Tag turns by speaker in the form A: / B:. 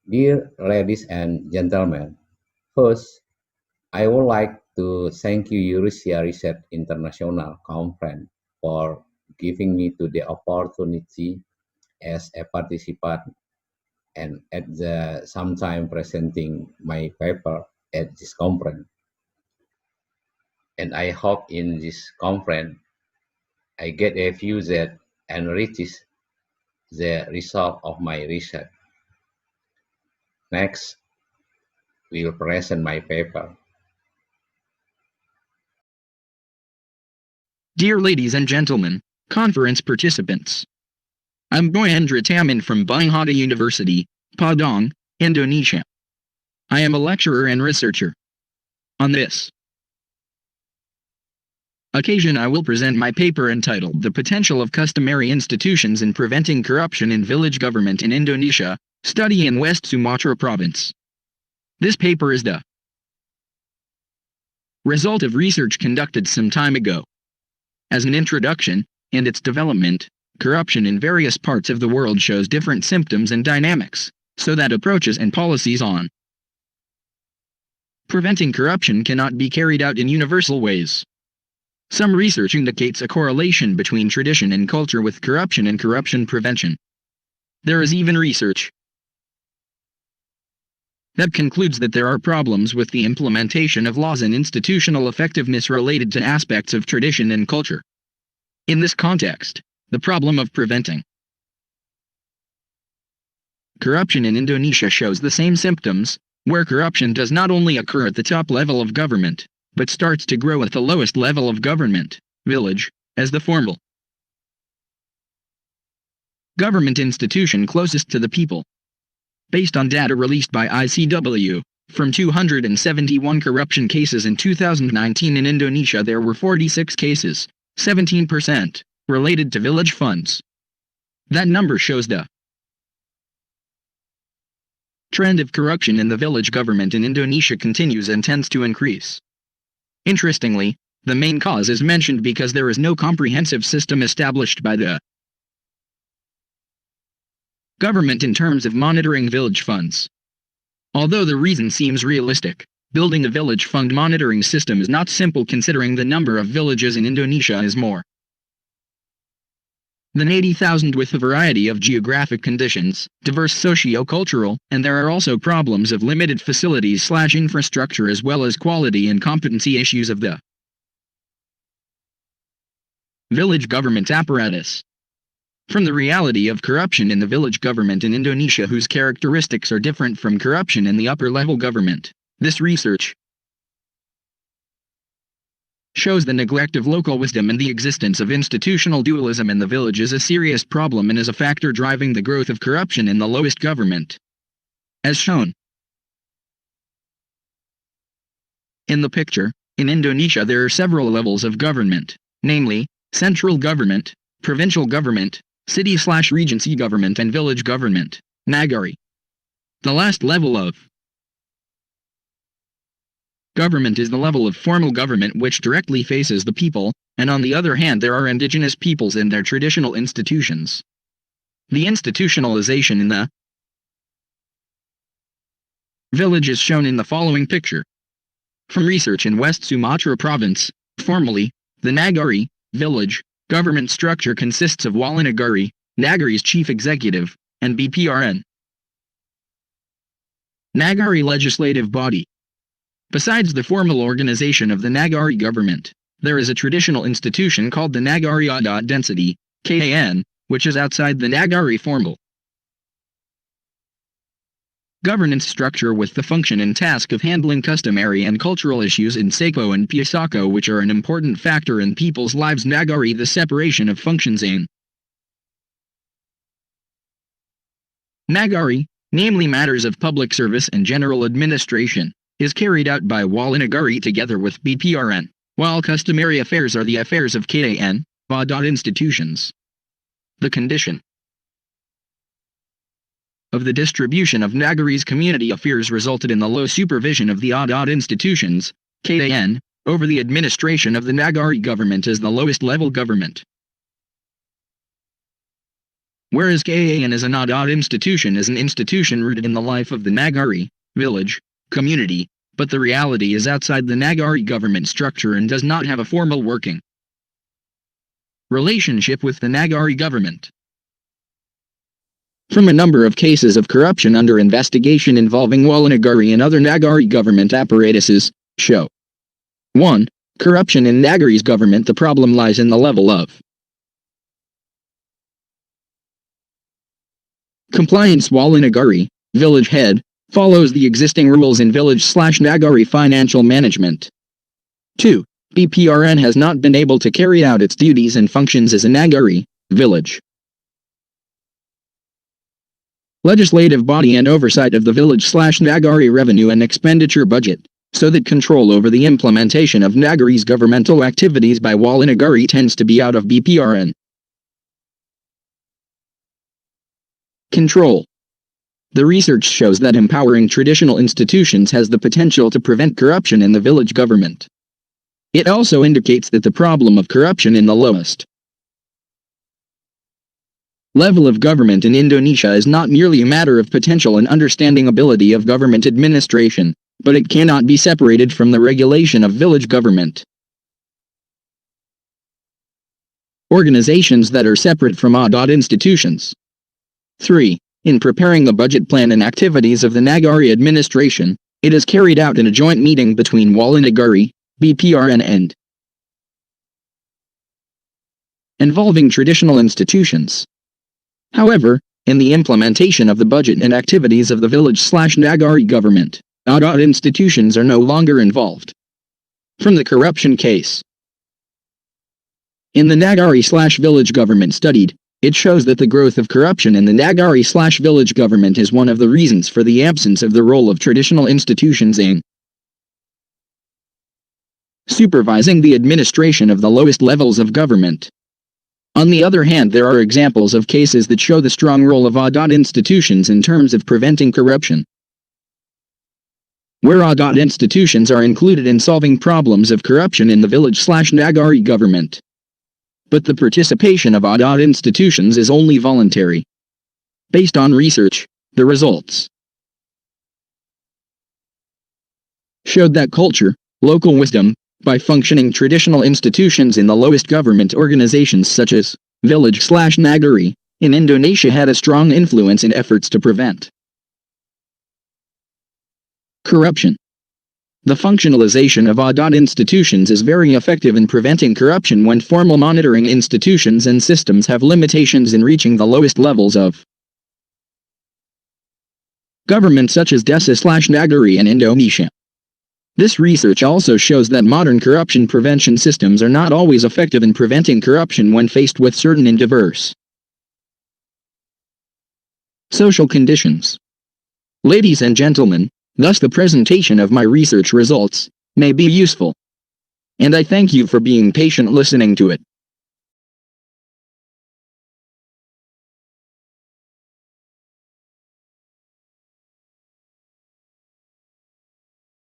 A: Dear ladies and gentlemen, first, I would like to thank you Eurasia Research International Conference for giving me to the opportunity as a participant and at the same time presenting my paper at this conference. And I hope in this conference I get a view that enriches the result of my research. Next, we will present my paper.
B: Dear ladies and gentlemen, conference participants. I'm Yendra Tamin from Bung Hatta University, Padang, Indonesia. I am a lecturer and researcher. On this occasion I will present my paper entitled The Potential of Customary Institutions in Preventing Corruption in Village Government in Indonesia, Study in West Sumatra Province. This paper is the result of research conducted some time ago. As an introduction, and its development, corruption in various parts of the world shows different symptoms and dynamics, so that approaches and policies on preventing corruption cannot be carried out in universal ways. Some research indicates a correlation between tradition and culture with corruption and corruption prevention. There is even research that concludes that there are problems with the implementation of laws and institutional effectiveness related to aspects of tradition and culture. In this context, the problem of preventing corruption in Indonesia shows the same symptoms, where corruption does not only occur at the top level of government, but starts to grow at the lowest level of government, village, as the formal government institution closest to the people. Based on data released by ICTEL, from 271 corruption cases in 2019 in Indonesia there were 46 cases, 17%, related to village funds. That number shows the trend of corruption in the village government in Indonesia continues and tends to increase. Interestingly, the main cause is mentioned because there is no comprehensive system established by the government in terms of monitoring village funds. Although the reason seems realistic, building a village fund monitoring system is not simple considering the number of villages in Indonesia is more than 80,000 with a variety of geographic conditions, diverse socio-cultural, and there are also problems of limited facilities/infrastructure as well as quality and competency issues of the village government apparatus. From the reality of corruption in the village government in Indonesia whose characteristics are different from corruption in the upper-level government, this research shows the neglect of local wisdom and the existence of institutional dualism in the village is a serious problem and is a factor driving the growth of corruption in the lowest government. As shown in the picture, in Indonesia there are several levels of government, namely, central government, provincial government, city/regency government and village government, Nagari. The last level of government is the level of formal government which directly faces the people, and on the other hand there are indigenous peoples and their traditional institutions. The institutionalization in the village is shown in the following picture. From research in West Sumatra Province, formally, the Nagari village government structure consists of Wali Nagari, Nagari's chief executive, and BPRN. Nagari legislative body. Besides the formal organization of the Nagari government, there is a traditional institution called the Nagari Adat Density, KAN, which is outside the Nagari formal governance structure with the function and task of handling customary and cultural issues in Seko and Pisako which are an important factor in people's lives. Nagari. The separation of functions in Nagari, namely matters of public service and general administration, is carried out by Wali Nagari together with BPRN, while customary affairs are the affairs of KAN, Adat institutions. The condition of the distribution of Nagari's community affairs resulted in the low supervision of the Adat institutions, KAN, over the administration of the Nagari government as the lowest level government. whereas KAN as an Adat institution is an institution rooted in the life of the Nagari village community, but the reality is outside the Nagari government structure and does not have a formal working relationship with the Nagari government. From a number of cases of corruption under investigation involving Walanagari and other Nagari government apparatuses, show 1. Corruption in Nagari's government. The problem lies in the level of compliance. Walanagari, village head, follows the existing rules in village/Nagari financial management. 2. BPRN has not been able to carry out its duties and functions as a Nagari village legislative body and oversight of the village/Nagari revenue and expenditure budget, so that control over the implementation of Nagari's governmental activities by Walanagari tends to be out of BPRN. Control. The research shows that empowering traditional institutions has the potential to prevent corruption in the village government. It also indicates that the problem of corruption in the lowest level of government in Indonesia is not merely a matter of potential and understanding ability of government administration, but it cannot be separated from the regulation of village government. Organizations that are separate from Adat institutions. 3. In preparing the budget plan and activities of the Nagari administration, it is carried out in a joint meeting between Walanagari, BPRN and involving traditional institutions. However, in the implementation of the budget and activities of the village/Nagari government, Adat institutions are no longer involved. From the corruption case in the Nagari/village government studied, it shows that the growth of corruption in the Nagari/village government is one of the reasons for the absence of the role of traditional institutions in supervising the administration of the lowest levels of government. On the other hand, there are examples of cases that show the strong role of Adat institutions in terms of preventing corruption, where Adat institutions are included in solving problems of corruption in the village/Nagari government. But the participation of Adat institutions is only voluntary. Based on research, the results showed that culture, local wisdom, by functioning traditional institutions in the lowest government organizations such as village/Nagari in Indonesia had a strong influence in efforts to prevent corruption. The functionalization of Adat institutions is very effective in preventing corruption when formal monitoring institutions and systems have limitations in reaching the lowest levels of government such as Desa/Nagari in Indonesia. This research also shows that modern corruption prevention systems are not always effective in preventing corruption when faced with certain and diverse social conditions. Ladies and gentlemen, thus the presentation of my research results may be useful, and I thank you for being patient listening to it.